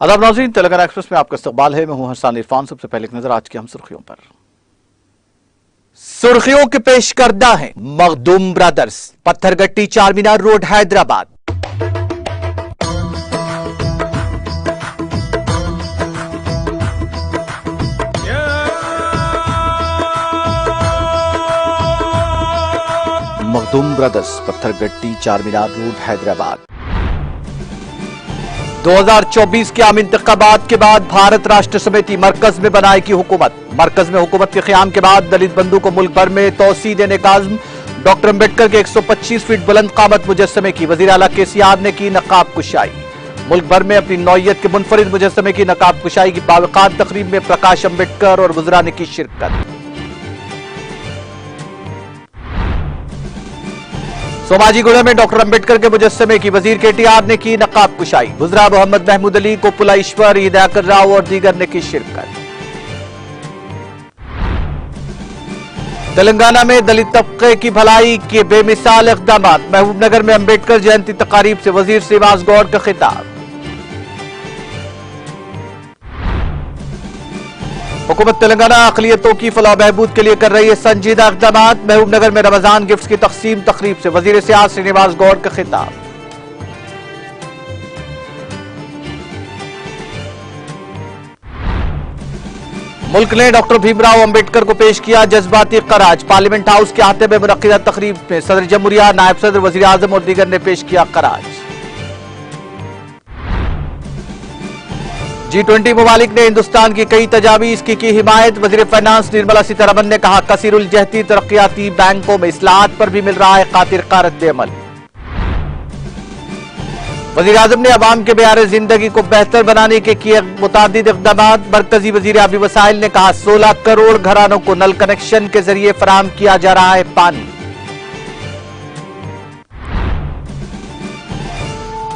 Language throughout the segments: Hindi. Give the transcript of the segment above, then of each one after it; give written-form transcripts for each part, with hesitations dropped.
आदाब नाज़रीन, तेलंगाना एक्सप्रेस में आपका इस्तकबाल है। मैं हूं हसन इरफान। सबसे पहले एक नजर आज की हम सुर्खियों पर। सुर्खियों के पेश करदा है Makhdoom brothers, Pathergatti Charminar road Hyderabad. Makhdoom brothers, Pathergatti Charminar road Hyderabad. 2024 के आम इंतखाबात के बाद भारत राष्ट्र समिति मरकज में बनाएगी हुकूमत। मरकज में हुकूमत के क़याम के बाद दलित बंधु को मुल्क भर में तोसी देने का अज़्म। डॉक्टर अम्बेडकर के 125 फीट बुलंद कामत मुजस्समे की वज़ीर आला केसीआर ने की नकाब कुशाई। मुल्क भर में अपनी नौइयत के मुनफरिद मुजस्समे की नकाब कुशाई की बावक़ात तकरीब में प्रकाश अम्बेडकर और वज़रा ने की शिरकत। सोमाजीगुड़ा में डॉक्टर अम्बेडकर के मुजस्समे की वजीर केटीआर ने की नकाब कुशाई। वज़रा मोहम्मद महमूद अली, कोपुला ईश्वर, दयाकर राव और दीगर ने की शिरकत। तेलंगाना में दलित तबके की भलाई के बेमिसाल इक़दाम। महबूबनगर में अम्बेडकर जयंती तकारीब से वजीर श्रीनिवास गौड़ का खिताब। हुकूमत तेलंगाना अक़लियतों की फलाह बहबूद के लिए कर रही है संजीदा इक़दाम। महबूबनगर में रमजान गिफ्ट्स की तकसीम तकरीब से वजीर सियासत श्रीनिवास गौड़ का खिताब। मुल्क ने डॉक्टर भीमराव अंबेडकर को पेश किया जज्बाती खराज। पार्लियामेंट हाउस के अहाते में मुनक्किदा तकरीब में सदर जमहूरिया, नायब सदर, वजीर आजम और दीगर ने पेश किया खराज। G20 ममालिक ने हिंदुस्तान की कई तजावीज की हिमायत। वजीर फाइनेंस निर्मला सीतारमन ने कहा कसीरुल जहती तरक्याती बैंकों में इस्लाहात पर भी मिल रहा है खातिर कारत अमल। वजीर आजम ने अवाम के मेयार जिंदगी को बेहतर बनाने के किए मुतादिद इक़दाम। मरकजी वजीर आबी वसाइल ने कहा 16 करोड़ घरानों को नल कनेक्शन के जरिए फराहम किया जा रहा है पानी।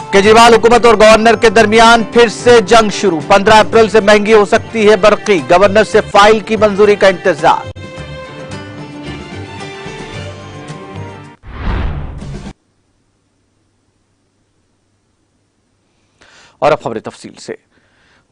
केजरीवाल हुकूमत और गवर्नर के दरमियान फिर से जंग शुरू। 15 अप्रैल से महंगी हो सकती है बरकी। गवर्नर से फाइल की मंजूरी का इंतजार। और अब खबरें तफसील से।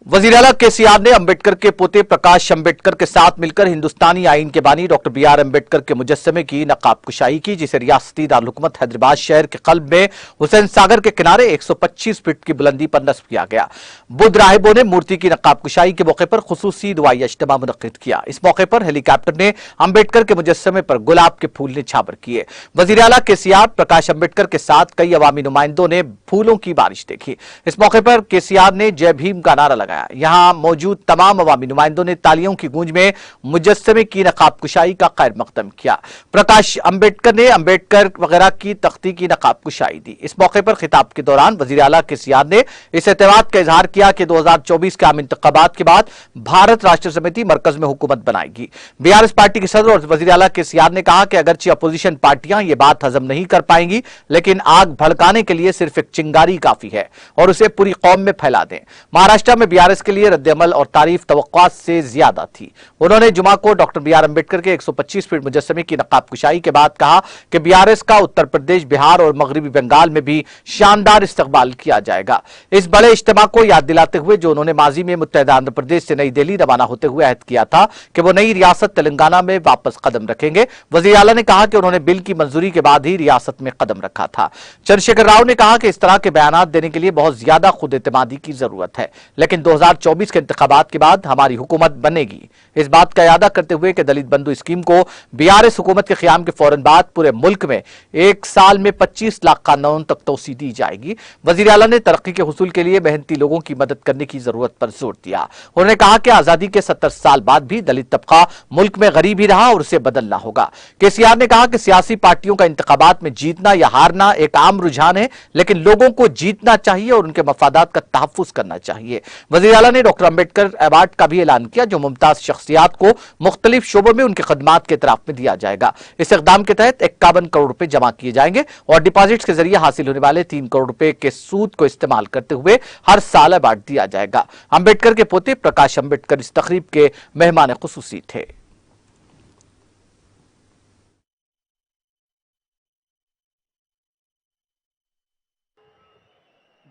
वज़ीर आला केसीआर ने अम्बेडकर के पोते प्रकाश अम्बेडकर के साथ मिलकर हिंदुस्तानी आईन के बानी डॉक्टर BR अम्बेडकर के मुजस्समे की नकाब कुशाई की, जिसे रियासती दारुल-हुकूमत हैदराबाद शहर के कल्ब में हुसैन सागर के किनारे 125 फीट की बुलंदी पर नस्ब किया गया। बुद्ध राहिबों ने मूर्ति की नकाब कुशाई के मौके पर खुसूसी दुआई इज्तिमा मुनक्किद किया। इस मौके पर हेलीकॉप्टर ने अम्बेडकर के मुजस्समे पर गुलाब के फूल निछावर किए। वज़ीर आला केसीआर प्रकाश अम्बेडकर के साथ कई अवामी नुमाइंदों ने फूलों की बारिश देखी। इस मौके पर केसीआर ने जय भीम का नारा लगाया। यहां मौजूद तमाम अवामी नुमाइंदों ने तालियों की गूंज में मुजस्समे की नकाब कुशाई का खैर मकदम किया। प्रकाश अम्बेडकर ने अम्बेडकर वगैरह की तख्ती की नकाब कुशाई दी। इस मौके पर खिताब के दौरान वज़ीर आला केसीआर ने इस एतमाद का इजहार किया कि 2024 के आम इंतखाबात के बाद भारत राष्ट्र समिति मरकज में हुकूमत बनाएगी। BRS पार्टी के सदर और वज़ीर आला केसीआर ने कहा कि अगरचे अपोजिशन पार्टियां ये बात हजम नहीं कर पाएंगी, लेकिन आग भड़काने के लिए सिर्फ एक चिंगारी काफी है और उसे पूरी कौम में फैला दें। महाराष्ट्र में BRS के लिए रद्द-ए-अमल और तारीफ तवक्कुआत से ज्यादा थी। उन्होंने जुमा को डॉक्टर BR अम्बेडकर के 125 फीट मुजस्समे की नकाब कुशाई के बाद कहा कि BRS का उत्तर प्रदेश, बिहार और मगरबी बंगाल में भी शानदार इस्तकबाल किया जाएगा। इस बड़े इज्तिमा को याद दिलाते हुए जो उन्होंने माजी में मुत्तहिदा आंध्र प्रदेश से नई दिल्ली रवाना होते हुए अहद किया था कि वो नई रियासत तेलंगाना में वापस कदम रखेंगे। वज़ीर आला ने कहा कि उन्होंने बिल की मंजूरी के बाद ही रियासत में कदम रखा था। चंद्रशेखर राव ने कहा कि इस तरह के बयानात देने के लिए बहुत ज्यादा खुद एतमादी की जरूरत है, लेकिन 2024 के इंतखाबात के बाद हमारी हुकूमत बनेगी। इस बात का यादा करते हुए कि दलित बंधु स्कीम को BRS हुकूमत के क़याम के फौरन बाद पूरे मुल्क में एक साल में 25 लाख कानून तक तोसी दी जाएगी। वज़ीर आला ने तरक्की के हुसूल के लिए मेहनती लोगों की मदद करने की जरूरत पर जोर दिया। उन्होंने कहा कि आजादी के 70 साल बाद भी दलित तबका मुल्क में गरीब ही रहा और उसे बदलना होगा। केसीआर ने कहा कि सियासी पार्टियों का इंतखाबात में जीतना या हारना एक आम रुझान है, लेकिन लोगों को जीतना चाहिए और उनके मफादात का तहफ्फुज करना चाहिए। वज़ीर आला ने डॉक्टर अम्बेडकर अवार्ड का भी ऐलान किया, जो मुमताज शख्सियात को मुख्तलिफ शोबों में उनके खदमात के इतराफ में दिया जाएगा। इस इक़दाम के तहत 51 करोड़ रुपए जमा किए जाएंगे और डिपॉजिट्स के जरिए हासिल होने वाले 3 करोड़ रुपए के सूद को इस्तेमाल करते हुए हर साल अवार्ड दिया जाएगा। अम्बेडकर के पोते प्रकाश अम्बेडकर इस तकरीब के मेहमान खुसूसी थे।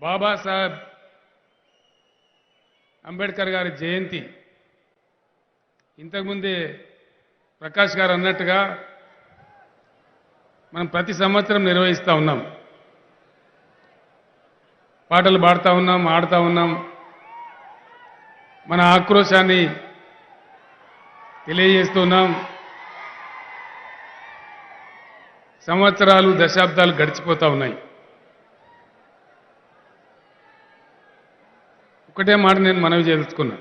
बाबा साहब అంబేద్కర్ గారి జయంతి ఇంతకుముందే ప్రకాష్ గారు అన్నట్టుగా మనం ప్రతి సంవత్సరం నిర్వహిస్తూ ఉన్నాం. పాటలు పాడుతూ ఉన్నాం, ఆడుతూ ఉన్నాం, మన ఆక్రోశాన్ని తెలియజేస్తున్నాం. సంవత్సరాలు, దశాబ్దాలు గడిచిపోతూ ఉన్నాయి. ఒకటే మాట నేను మనవి చేసుకున్నా,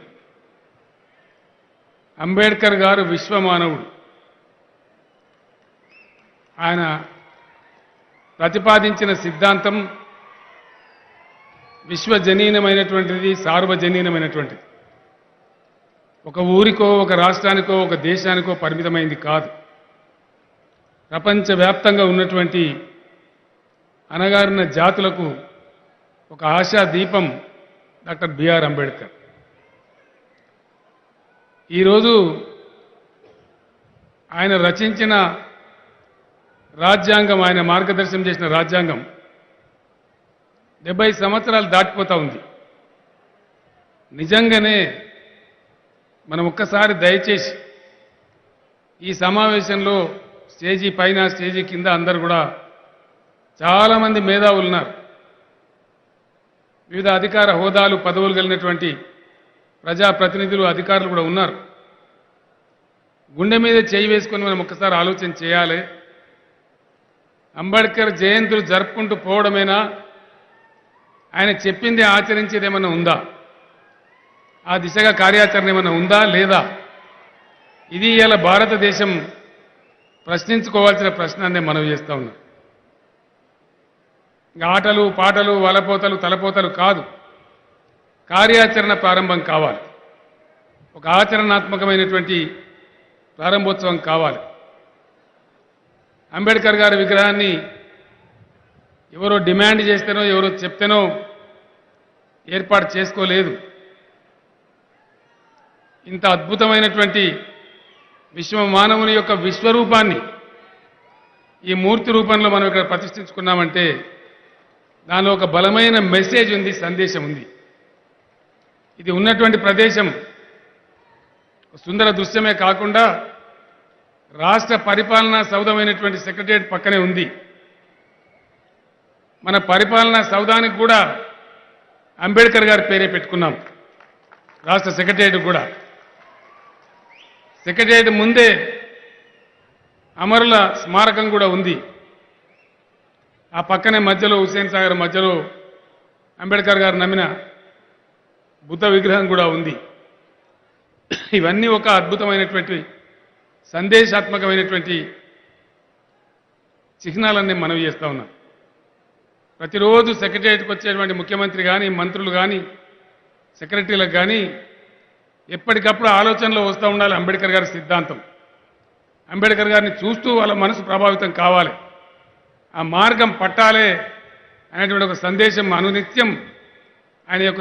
అంబేద్కర్ గారు విశ్వమానవుడు. ఆయన ప్రతిపాదించిన సిద్ధాంతం విశ్వజనీనమైనటువంటిది, సార్వజనీనమైనటువంటిది. ఒక ఊరికో, ఒక రాష్ట్రానికో, ఒక దేశానికో పరిమితమైంది కాదు. ప్రపంచవ్యాప్తంగా ఉన్నటువంటి అణగారిన జాతులకు ఒక ఆశా దీపం డాక్టర్ బిఆర్ అంబేద్కర్. ఈరోజు ఆయన రచించిన రాజ్యాంగం, ఆయన మార్గదర్శనం చేసిన రాజ్యాంగం 70 సంవత్సరాలు దాటిపోతూ ఉంది. నిజంగానే మనం ఒక్కసారి దయచేసి ఈ సమావేశంలో స్టేజీ పైన, స్టేజీ కింద అందరు కూడా చాలామంది మేధావులు ఉన్నారు. వివిధ అధికార హోదాలు, పదవులు కలిగినటువంటి ప్రజాప్రతినిధులు, అధికారులు కూడా ఉన్నారు. గుండె మీద చేయి వేసుకొని మనం ఒక్కసారి ఆలోచన చేయాలి. అంబేద్కర్ జయంతులు జరుపుకుంటూ పోవడమేనా? ఆయన చెప్పింది ఆచరించేది ఏమన్నా ఉందా? ఆ దిశగా కార్యాచరణ ఏమన్నా ఉందా లేదా? ఇది ఇలా భారతదేశం ప్రశ్నించుకోవాల్సిన ప్రశ్న అనే మనవి చేస్తూ ఉన్నాం. ఇంకా ఆటలు, పాటలు, వలపోతలు, తలపోతలు కాదు, కార్యాచరణ ప్రారంభం కావాలి. ఒక ఆచరణాత్మకమైనటువంటి ప్రారంభోత్సవం కావాలి. అంబేద్కర్ గారి విగ్రహాన్ని ఎవరో డిమాండ్ చేస్తేనో, ఎవరో చెప్తేనో ఏర్పాటు చేసుకోలేదు. ఇంత అద్భుతమైనటువంటి విశ్వ మానవుని యొక్క విశ్వరూపాన్ని ఈ మూర్తి రూపంలో మనం ఇక్కడ ప్రతిష్ఠించుకున్నామంటే దానిలో ఒక బలమైన మెసేజ్ ఉంది, సందేశం ఉంది. ఇది ఉన్నటువంటి ప్రదేశం సుందర దృశ్యమే కాకుండా రాష్ట్ర పరిపాలనా సౌధమైనటువంటి సెక్రటేరియట్ పక్కనే ఉంది. మన పరిపాలనా సౌధానికి కూడా అంబేద్కర్ గారి పేరే పెట్టుకున్నాం. రాష్ట్ర సెక్రటేరియట్ కూడా, సెక్రటేరియట్ ముందే అమరుల స్మారకం కూడా ఉంది. ఆ పక్కనే మధ్యలో హుస్సేన్ సాగర్ మధ్యలో అంబేద్కర్ గారు నమ్మిన బుద్ధ విగ్రహం కూడా ఉంది. ఇవన్నీ ఒక అద్భుతమైనటువంటి సందేశాత్మకమైనటువంటి చిహ్నాలన్నీ మనవి చేస్తూ ఉన్నాం. ప్రతిరోజు సెక్రటేరియట్కి వచ్చేటువంటి ముఖ్యమంత్రి కానీ, మంత్రులు కానీ, సెక్రటరీలకు కానీ ఎప్పటికప్పుడు ఆలోచనలో వస్తూ ఉండాలి అంబేద్కర్ గారి సిద్ధాంతం. అంబేద్కర్ గారిని చూస్తూ వాళ్ళ మనసు ప్రభావితం కావాలి, ఆ మార్గం పట్టాలే అనేటువంటి ఒక సందేశం అనునిత్యం ఆయన యొక్క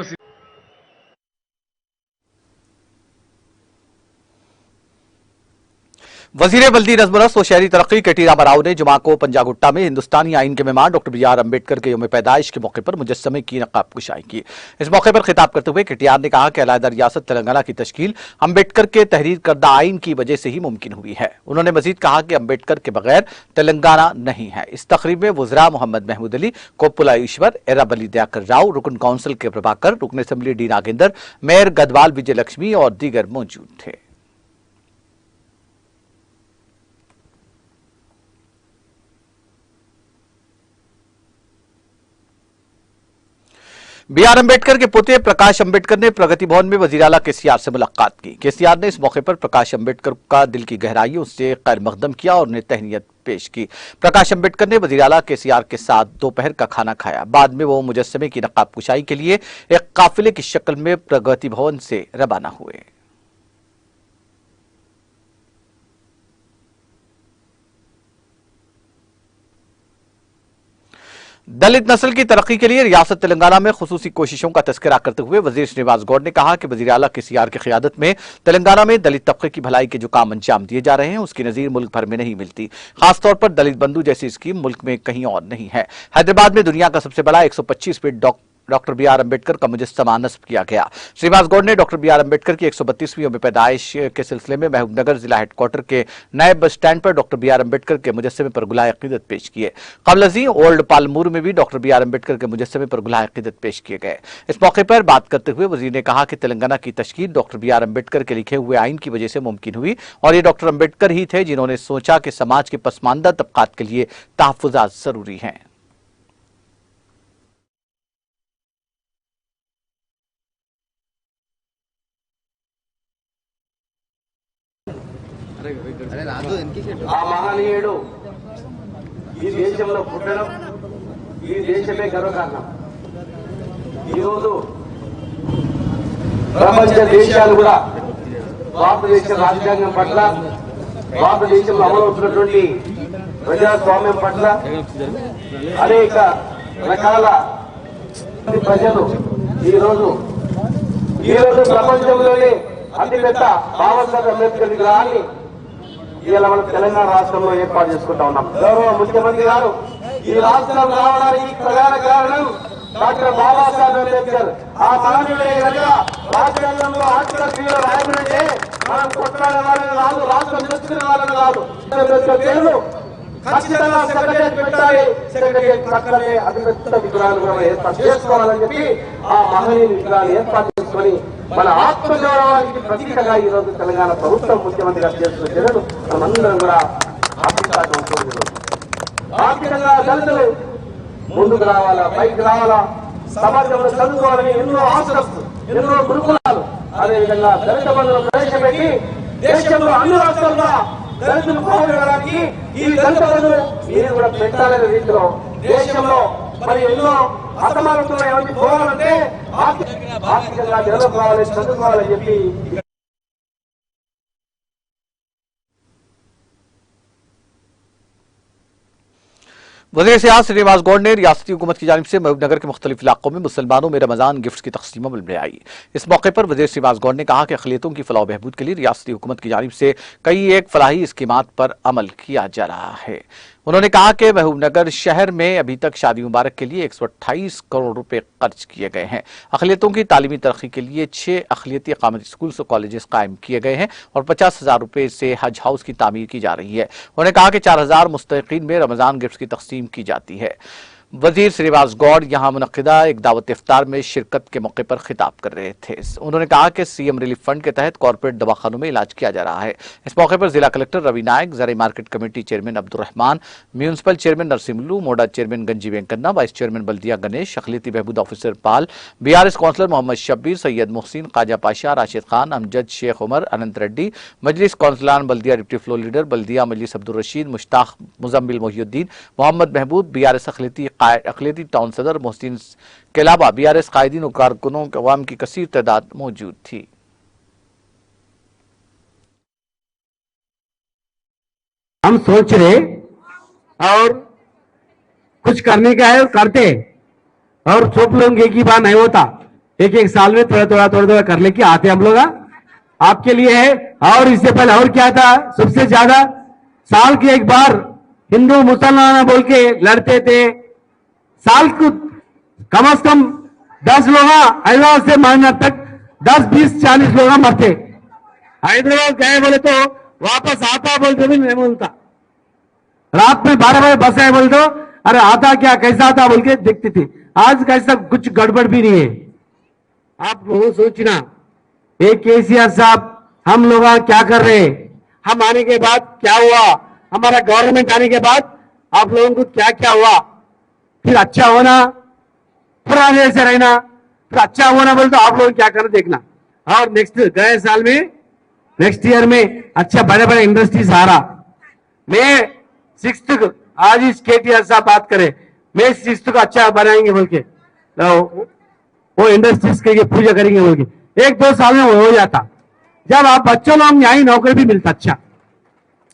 वजीर बल्दी नजमरस और शहरी तरक्की केटी रामाराव ने जुमा को पंजागुट्टा में हिंदुस्तानी आइन के मेहमान डॉक्टर बी आर अम्बेडकर के यौम पैदाइश के मौके पर मुजस्समे की नकाब कुशाई की। इस मौके पर खिताब करते हुए केटीआर ने कहा कि अलहदा रियासत तेलंगाना की तश्कील अम्बेडकर के तहरीर करदा आइन की वजह से ही मुमकिन हुई है। उन्होंने मजीद कहा कि अम्बेडकर के बगैर तेलंगाना नहीं है। इस तकरीब में वज़रा मोहम्मद महमूद अली, कोप्पुला ईश्वर, एराबली दयाकर राव, रुकन काउंसिल के प्रभाकर, रुकन assembly D Nagendra, mayor Gadwal Vijaya Lakshmi और दीगर मौजूद थे। बी आर अम्बेडकर के पोते प्रकाश अम्बेडकर ने प्रगति भवन में वजीर आला केसीआर से मुलाकात की। केसीआर ने इस मौके पर प्रकाश अम्बेडकर का दिल की गहराइयों से खैर मकदम किया और उन्हें तहनीयत पेश की। प्रकाश अम्बेडकर ने वजीर आला केसीआर के साथ दोपहर का खाना खाया। बाद में वो मुजस्समे की नकाब कुशाई के लिए एक काफिले की शक्ल में प्रगति भवन से रवाना हुए। दलित नस्ल की तरक्की के लिए रियासत तेलंगाना में खुसूसी कोशिशों का तस्करा करते हुए वजीर श्रीनिवास गौड़ ने कहा कि वजीर आला केसीआर की क़ियादत में तेलंगाना में दलित तबके की भलाई के जो काम अंजाम दिए जा रहे हैं उसकी नजीर मुल्क भर में नहीं मिलती। खासतौर पर दलित बंधु जैसी स्कीम मुल्क में कहीं और नहीं है। हैदराबाद में दुनिया का सबसे बड़ा 125 feet doctor B R Ambedkar का मुजस्समा नस्ब किया गया। श्रीनिवास गौड़ ने डॉक्टर बी आर अम्बेडकर की 132वीं यौम पैदाइश के सिलसिले में महबूबनगर जिला हेडक्वार्टर के नए बस स्टैंड पर डॉक्टर बी आर अम्बेडकर के मुजस्समे पर गुलाए अकीदत पेश किए। कबलजी ओल्ड पालमूर में भी डॉक्टर बी आर अम्बेडकर के मुजस्समे पर गुलाए अकीदत पेश किए गए। इस मौके पर बात करते हुए वजीर ने कहा कि तेलंगाना की तश्कील डॉक्टर बी आर अम्बेडकर के लिखे हुए आइन की वजह से मुमकिन हुई और ये डॉक्टर अम्बेडकर ही थे जिन्होंने सोचा कि समाज के पसमानदा तबकात के लिए तहफ़्फ़ुज़ात जरूरी हैं। ఆ మహనీయుడు ఈ దేశంలో పుట్టడం ఈ దేశమే గర్వకారణం. ఈరోజు ప్రపంచ దేశాలు కూడా భారతదేశ రాజ్యాంగం పట్ల భారతదేశంలో అమలవుతున్నటువంటి ప్రజాస్వామ్యం పట్ల అనేక రకాల ప్రజలు ఈరోజు ప్రపంచంలోనే అతిపెద్ద బాబాసాహెబ్ అంబేద్కర్ విగ్రహాన్ని ఇవాళ మన తెలంగాణ రాష్ట్రంలో ఏర్పాటు చేసుకుంటా ఉన్నాం. గౌరవ ముఖ్యమంత్రి గారు ఈ రాష్ట్రం రావడానికి ప్రధాన కారణం డాక్టర్ బాబాసాహెబ్ అంబేద్కర్. ఆ మహనీయుడే కనుక రాజ్యాంగంలో ఆర్టికల్ రాయబడితే మనం కొట్లాడే వాళ్ళని కాదు, రాష్ట్రం తెచ్చుకునే వాళ్ళని కాదు. అంబేద్కర్ పేరు ఖచ్చితంగా సెక్రటేరియట్ పెట్టాలి. సెక్రటేరియట్ పక్కనే అతిపెద్ద విగ్రహాలు కూడా ఏర్పాటు చేసుకోవాలని చెప్పి ఆ మహనీయుని విగ్రహాన్ని ఏర్పాటు చేసుకొని మన ఆత్మగౌరవానికి ప్రతీకగా ఈ రోజు తెలంగాణ ప్రభుత్వం ముఖ్యమంత్రి గారు చేస్తున్న చర్యలు మనమందరం కూడా ఆర్థికంగా దళితులు ముందుకు రావాలా, పైకి రావాలా, సమాజంలో చదువుకోవాలని ఎన్నో ఆశలు, ఎన్నో గురుకులాలు, అదేవిధంగా దళిత బంధువులు ప్రవేశపెట్టి దేశంలో అన్ని రాష్ట్రాల్లో దళితులు పోగొట్టడానికి ఈ దళిత బంధువులు మీరు కూడా పెట్టాలనే రీతిలో దేశంలో మరి ఎన్నో అసమానతలు ఏమైనా పోవాలంటే ఆర్థికంగా డెవలప్ కావాలి, చదువుకోవాలని చెప్పి वज़ीर सियासत श्रीनिवास गौड़ ने रियासती हुकूमत की जानिब से महबूबनगर के मुख्तलिफ इलाकों में मुसलमानों में रमजान गिफ्ट की तकसीम अमल में आई। इस मौके पर वज़ीर श्रीनिवास गौड़ ने कहा कि अक़लियतों की फलाह बहबूद के लिए रियासती हुकूमत की जानिब से कई एक फलाही स्कीमात पर अमल किया जा रहा है। उन्होंने कहा कि महबूबनगर शहर में अभी तक शादी मुबारक के लिए 128 करोड़ रुपए खर्च किए गए हैं। अक़लियतों की तालीमी तरक्की के लिए 6 अक़लियती इक़ामती स्कूल्स और कॉलेजेस कायम किए गए हैं और 50,000 रुपए से हज हाउस की तामीर की जा रही है। उन्होंने कहा कि 4,000 मुस्तहिक़ीन में रमजान गिफ्ट की तकसीम की जाती है। वजीर श्रीनिवास गौड़ यहां मुनक्किदा एक दावत इफ्तार में शिरकत के मौके पर खिताब कर रहे थे। उन्होंने कहा कि सीएम रिलीफ फंड के तहत कॉर्पोरेट दवाखानों में इलाज किया जा रहा है। इस मौके पर जिला कलेक्टर रवि नायक, ज़राई market committee chairman Abdurrahman, municipal chairman Narsimlu, मोडा chairman Ganji Venkanna, vice chairman बल्दिया गणेश, अक़लियती बहबूद officer Pal, BRS councillor Mohammed Shabbir, Syed Mohsin, Khwaja Pasha, Rashid Khan, Amjad Sheikh Umar, Anant Reddy, Majlis काउंसलान बल्दिया डिप्टी फ्लोर लीडर बल्दिया मजलिस अब्दुल रशीद, मुश्ताक मुजम्मिल मोहिउद्दीन, मोहम्मद महबूब, बीआरएस अक़लियती टाउन सदर मोहसिन के अलावा बीआरएस कायदीन और कारकुनों के अवाम की कसीर तादाद मौजूद थी। हम सोच रहे और कुछ करने का है और करते, और सब लोग एक ही बार नहीं होता, एक एक साल में थोड़ा थोड़ा कर लेके आते हम लोग आपके लिए है। और इससे पहले और क्या था, सबसे ज्यादा साल के एक बार हिंदू मुसलमान बोल के लड़ते थे। साल को कम से कम 10 लोग हैदराबाद से मरना तक 10, 20, 40 लोग मरते। हैदराबाद गए बोले तो वापस आता बोलते भी नहीं बोलता। रात में 12 बजे बस है बोल दो, अरे आता क्या, कैसा आता बोल के देखते थे। आज कैसा कुछ गड़बड़ भी नहीं है। आप लोग सोचना, एक केसीआर साहब हम लोग क्या कर रहे हैं, हम आने के बाद क्या हुआ, हमारा गवर्नमेंट आने के बाद आप लोगों को क्या क्या हुआ, फिर अच्छा होना, पुराने से रहना, फिर अच्छा होना बोल तो आप लोग क्या करना देखना। और नेक्स्ट गए साल में, नेक्स्ट ईयर में अच्छा बड़े बड़े इंडस्ट्रीज आ रहा। मैं 6th को, आज इस केटीआर साहब बात करे, मैं 6th को अच्छा बनाएंगे बोल के, वो इंडस्ट्रीज के पूजा करेंगे बोल के 1-2 साल में वो हो जाता। जब आप बच्चों लोग यहाँ नौकरी भी मिलता, अच्छा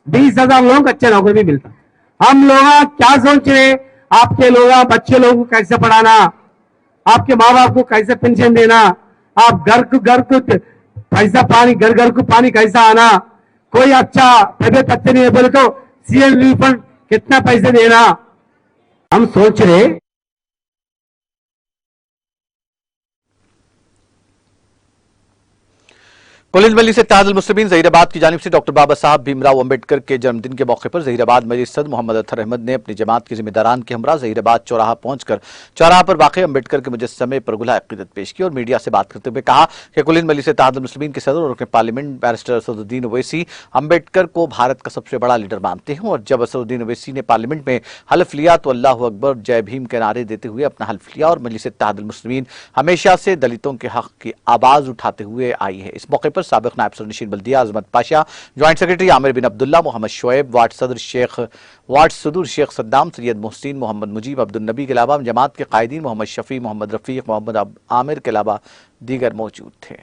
20,000 लोगों को अच्छा नौकरी भी मिलता। हम लोग क्या सोच रहे, आपके लोग बच्चे लोगों को कैसे पढ़ाना, आपके माँ बाप को कैसे पेंशन देना, आप घर को पैसा पानी, घर घर को पानी कैसा आना, कोई अच्छा तबियत अच्छे नहीं है बोले तो सीएम रिलीफ फंड कितना पैसे देना, हम सोच रहे। कुलिन वली से इत्तेहादुल मुस्लिमीन जहीराबाद की जानिब से डॉक्टर बाबा साहब भीमराव अंबेडकर के जन्मदिन के मौके पर जहीराबाद मजलिस सदर मोहम्मद अतहर अहमद ने अपनी जमात के जिम्मेदारान के हमरा जहीराबाद चौराहा पहुंचकर चौराहा पर वाक़ अंबेडकर के मुजस्समे पर गुलाह अक़ीदत पेश की और मीडिया से बात करते हुए कहा कि कुलिन वली से इत्तेहादुल मुस्लिमीन के सदर और रुकन पार्लियामेंट बैरिस्टर असदुद्दीन ओवैसी अंबेडकर को भारत का सबसे बड़ा लीडर मानते हैं और जब असदुद्दीन ओवैसी ने पार्लियामेंट में हल्फ लिया तो अल्लाह अकबर जय भीम के नारे देते हुए अपना हल्फ लिया और मजलिस इत्तेहादुल मुस्लिमीन हमेशा से दलितों के हक की आवाज उठाते हुए आई है। इस मौके पर साबिक नायब सदर बल्दिया अजमत पाशा, ज्वाइंट सेक्रेटरी आमिर बिन अब्दुल्ला, मोहम्मद शोएब, वार्ड सदर शेख सद्दाम, सैयद मोहसिन, मोहम्मद मुजीब, अब्दुल नबी के अलावा जमात के कायदीन मोहम्मद शफी, मोहम्मद रफीक, मोहम्मद आमिर के अलावा दीगर मौजूद थे।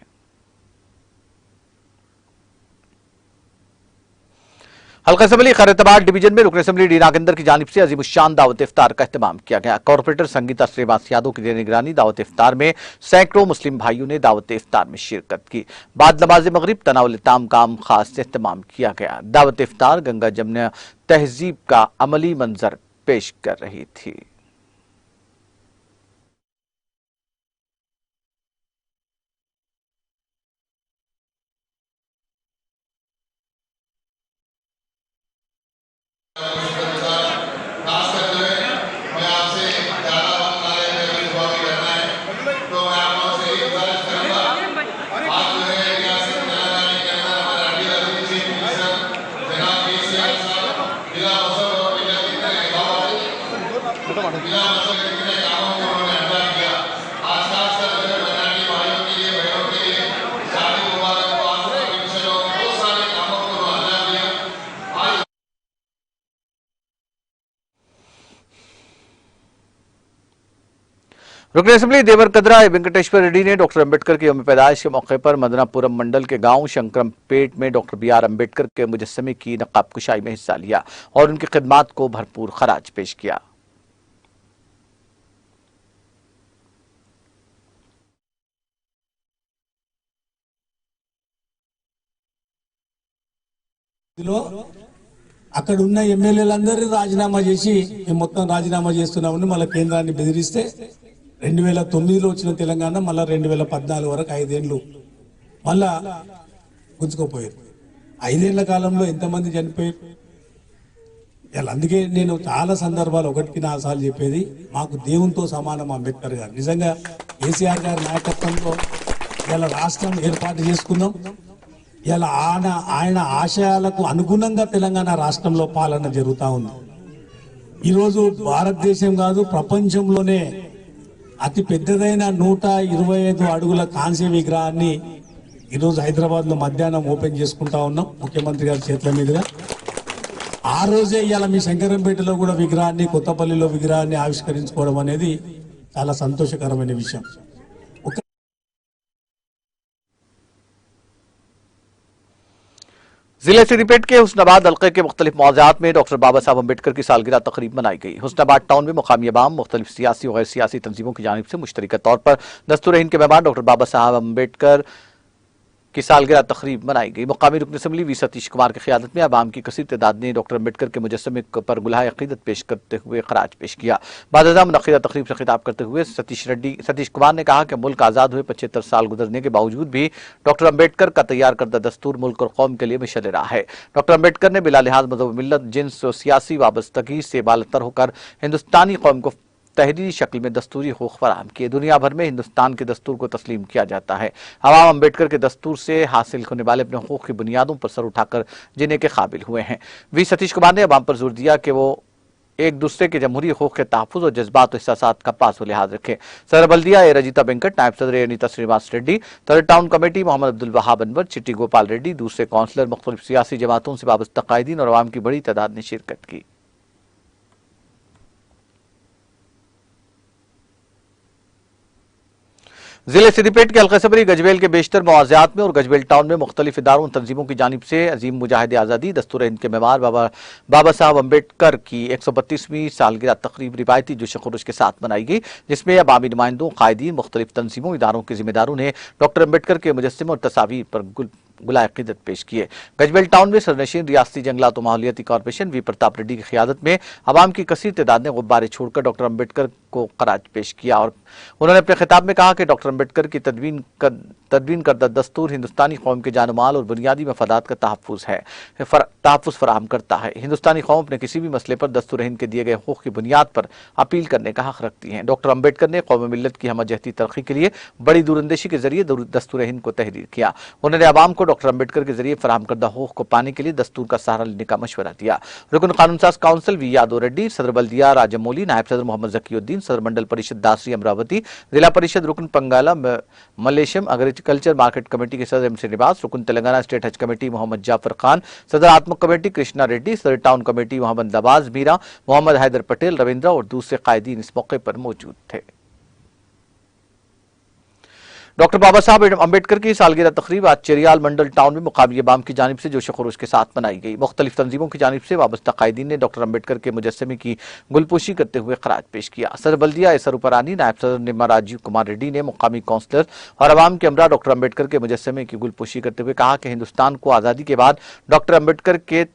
हल्का असम्बली खैरताबाद डिवीजन में रुकन असम्बली डी नागेंद्र की जानिब से अजीमुशान दावत इफ्तार का एहतमाम किया गया। कॉर्पोरेटर संगीता श्रीवास यादव की निगरानी दावत इफ्तार में सैकड़ों मुस्लिम भाइयों ने दावत इफ्तार में शिरकत की। बाद नमाज मगरिब तनावुल ताम का खास एहतमाम किया गया। दावत इफ्तार गंगा जमुना तहजीब का अमली मंजर पेश कर रही थी। रुकन असम्बली देवरकद्रा वेंकटेश्वर रेड्डी ने डॉक्टर अंबेडकर के यौम पैदाइश के मौके पर मदनापुरम मंडल के गांव शंकरमपेट में डॉक्टर बी आर अम्बेडकर के मुजस्समे की नकाब कुशाई में हिस्सा लिया और उनकी खिदमात को भरपूर खराज पेश किया। అక్కడ ఉన్న ఎమ్మెల్యేలందరూ రాజీనామా చేసి మేము మొత్తం రాజీనామా చేస్తున్నామని మళ్ళీ కేంద్రాన్ని బెదిరిస్తే 2009లో వచ్చిన తెలంగాణ మళ్ళీ 2014 వరకు 5 ఏళ్ళు మళ్ళా గుంజుకోపోయారు। 5 ఏళ్ల కాలంలో ఎంతమంది చనిపోయారు? అందుకే నేను చాలా సందర్భాలు ఒకటికి 4 సార్లు చెప్పేది, మాకు దేవునితో సమానం అంబేద్కర్ గారు। నిజంగా కేసీఆర్ గారి నాయకత్వంలో ఇలా రాష్ట్రం ఏర్పాటు చేసుకున్నాం। ఇలా ఆయన ఆశయాలకు అనుగుణంగా తెలంగాణ రాష్ట్రంలో పాలన జరుగుతూ ఉంది। ఈరోజు భారతదేశం కాదు ప్రపంచంలోనే అతి పెద్దదైన 125 అడుగుల కాంస్య విగ్రహాన్ని ఈరోజు హైదరాబాద్ లో మధ్యాహ్నం ఓపెన్ చేసుకుంటా ఉన్నాం ముఖ్యమంత్రి గారి చేతుల మీదుగా। ఆ రోజే ఇవాళ మీ శంకరంపేటలో కూడా విగ్రహాన్ని, కొత్తపల్లిలో విగ్రహాన్ని ఆవిష్కరించుకోవడం అనేది చాలా సంతోషకరమైన విషయం। जिले सिद्दीपेट के हुस्नाबाद हल्के के मुख्तलिफ मौज़ात में डॉक्टर बाबा साहब अम्बेडकर की सालगिरह तकरीब मनाई गई। हुस्नाबाद टाउन में मुकामी अवाम, मुख्तलिफ सियासी और गैर सियासी तंजीमों की जानिब से मुश्तरका तौर पर दस्तूर हिंद के मेहमान डॉक्टर बाबा साहब अम्बेडकर की सालगिरह तकरीब मनाई गई। मुकामी रुकन असम्बली वी सतीश कुमार की क़ियादत में अवाम की कसीर तादाद ने डॉक्टर अम्बेडकर के मुजस्समे पर गुलाह अक़ीदत पेश करते हुए खराज पेश किया। बाद मुनक़्क़िदा तकरीब से खिताब करते हुए सतीश कुमार ने कहा कि मुल्क आज़ाद हुए 75 साल गुजरने के बावजूद भी डॉक्टर अम्बेडकर का तैयार करदा दस्तूर मुल्क और कौम के लिए मिशल राह है। डॉक्टर अम्बेडकर ने बिला लिहाज मज़हब, मिल्लत, जिन्स और सियासी वाबस्तगी से बालतर होकर हिंदुस्तानी कौम को तहरीरी शक्ल में दस्तूरी हुकूक फराहम किए। दुनिया भर में हिंदुस्तान के दस्तूर को तस्लीम किया जाता है। अवाम अम्बेडकर के दस्तूर से हासिल होने वाले अपने हुकूक की बुनियादों पर सर उठाकर जीने के काबिल हुए हैं। वी सतीश कुमार ने अवाम पर जोर दिया कि वो एक दूसरे के जमहूरी हुकूक के तहफ़्फ़ुज़ और जज्बात और एहसासात का पास लिहाज रखें। सदर बल्दिया ए रजिता वेंकट, नायब सदर अनीता श्रीनिवास रेड्डी, सदर टाउन कमेटी मोहम्मद अब्दुल वहाब अनवर, चिट्टी गोपाल रेड्डी, दूसरे काउंसलर, मुख्तलिफ सियासी जमातों से वाबस्ता कायदीन और अवाम की बड़ी तादाद ने शिरकत की। जिले सिद्दीपेट के हल्का असम्बली गजवेल के बेशतर मवाज़ात में और गजवेल टाउन में मुख्तलिफ इदारों तंजीमों की जानिब से अजीम मुजाहिद आज़ादी दस्तूर हिंद के मेहमान बाबा साहब अम्बेडकर की 132वीं सालगिरह तकरीब रिवायती जोश खरोश के साथ मनाई गई, जिसमें अवामी नुमाइंदों, कायदीन, मुख्तलिफ तंजीमों, इदारों के जिम्मेदारों ने डॉक्टर अम्बेडकर के मुजस्समे और तस्वीर पर गुलाय क़िदत पेश किए। गजबेल टाउन में सरनशीन रियासती जंगलात और माहौलियाती कॉर्पोरेशन वी प्रताप रेड्डी की क़ियादत में आवाम की कसीर तादाद ने गुब्बारे छोड़कर डॉक्टर अम्बेडकर को खराज पेश किया और उन्होंने अपने खिताब में कहा कि डॉक्टर अम्बेडकर की तदवीन करदा दस्तूर हिंदुस्तानी कौम के जानमाल और बुनियादी मफादात का तहफ़्फ़ुज़ फराहम करता है। हिंदुस्तानी कौम अपने किसी भी मसले पर दस्तूर हिंद के दिए गए हुकूक़ की बुनियाद पर अपील करने का हक़ रखती है। डॉक्टर अम्बेडकर ने कौम मिल्लत की हमजहती तरक्की के लिए बड़ी दूरंदेशी के जरिए दस्तूर हिंद को तहरीर किया। उन्होंने अवाम को डॉक्टर अम्बेडकर के जरिए फराहम करदा हुकूक़ को पाने के लिए दस्तूर का सहारा लेने का मशवरा दिया। रुकन कानून साज काउंसिल वी यादव रेड्डी, सदर बल्दिया राजमौली, नायब सदर मोहम्मद जकीउद्दीन, सदर मंडल परिषद दासरी अमरावती, जिला परिषद रुकन पंगाला मलेशियम एग्रीकल्चर मार्केट कमेटी के सदर श्रीनिवास, रुकन तेलंगाना स्टेट हज कमेटी मोहम्मद जाफर खान, सदर आत्मक कमेटी कृष्णा रेड्डी, सदर टाउन कमेटी मोहम्मद नवाज मीरा, मोहम्मद हैदर पटेल, रविंद्र और दूसरे कायदीन इस मौके पर मौजूद थे। डॉक्टर बाबा साहब अम्बेडकर की सालगिरह तकरीब आज चेरियाल मंडल टाउन में मुकामी अवाम की जानिब से जोश खरोश के साथ मनाई गई। मुख्तलिफ तंजीमों की जानिब से वाबस्ता कायदीन ने डॉक्टर अम्बेडकर के मुजस्समे की गुलपोशी करते हुए खराज पेश किया। सदर बल्दिया एसरुपरानी, नायब सदर निम्मा राजीव कुमार रेड्डी ने मुकामी काउंसलर और अवाम के हमरा डॉक्टर अम्बेडकर के मुजस्समे की गुलपोशी करते हुए कहा कि हिंदुस्तान को आज़ादी के बाद डॉक्टर अम्बेडकर के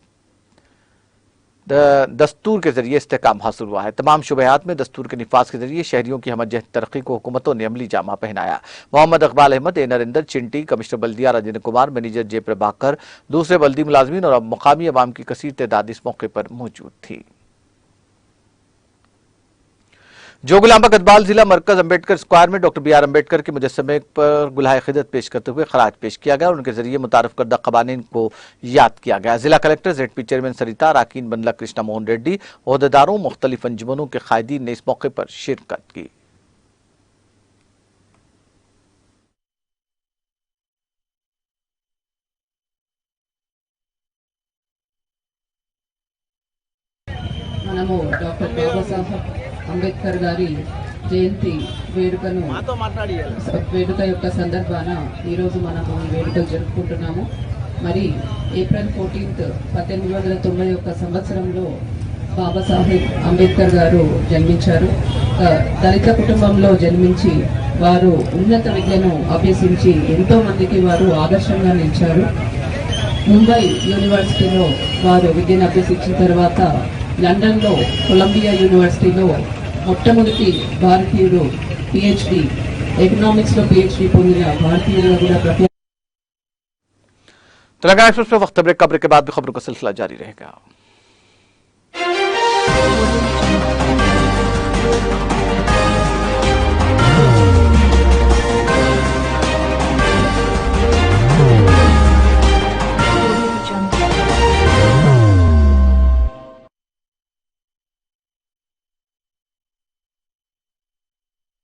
दस्तूर के जरिए इस्तेकाम हासिल हुआ है। तमाम शुबहात में दस्तूर के निफाज के जरिए शहरियों की हमजहती तरक्की को हुकूमतों ने अमली जामा पहनाया। मोहम्मद इकबाल अहमद, ए नरेंद्र, चिंटी, कमिश्नर बल्दिया राजेंद्र कुमार, मैनेजर जे प्रभाकर, दूसरे बल्दी मुलाजमीन और मुकामी अवाम की कसीर तादाद इस मौके पर मौजूद थी। जोगुलांबा गढ़वाल जिला मरकज अम्बेडकर स्क्वायर में डॉक्टर बी.आर. अम्बेडकर के मुजस्समे पर गुलाय क़िदत पेश करते हुए खराज पेश किया गया और उनके जरिए मुतारफ करदा क़वानीन को याद किया गया। जिला कलेक्टर ZP चेयरमैन सरिता, अराकीन बंदला कृष्णा मोहन रेड्डी, ओहदेदारों, मुख्तलिफ अंजुमनों के कायदीन ने इस मौके पर शिरकत की। మనము డాక్టర్ బాబాసాహెబ్ అంబేద్కర్ గారి జయంతి వేడుక యొక్క సందర్భాన ఈరోజు మనము ఈ వేడుకలు జరుపుకుంటున్నాము. మరి ఏప్రిల్ 14 1891 సంవత్సరంలో బాబాసాహెబ్ అంబేద్కర్ గారు జన్మించారు. దళిత కుటుంబంలో జన్మించి వారు ఉన్నత విద్యను అభ్యసించి ఎంతో మందికి వారు ఆదర్శంగా నిలిచారు. ముంబై యూనివర్సిటీలో వారు విద్యను అభ్యసించిన తర్వాత లండన్లో కొలంబియా యూనివర్సిటీలో మొట్టమొదటి భారతీయుడు PhD ఎకనామిక్స్లో PhD పొందిన భారతీయులుగా కూడా तेलंगाना एक्सप्रेस में वक्त ब्रेक के बाद भी खबरों का सिलसिला जारी रहेगा।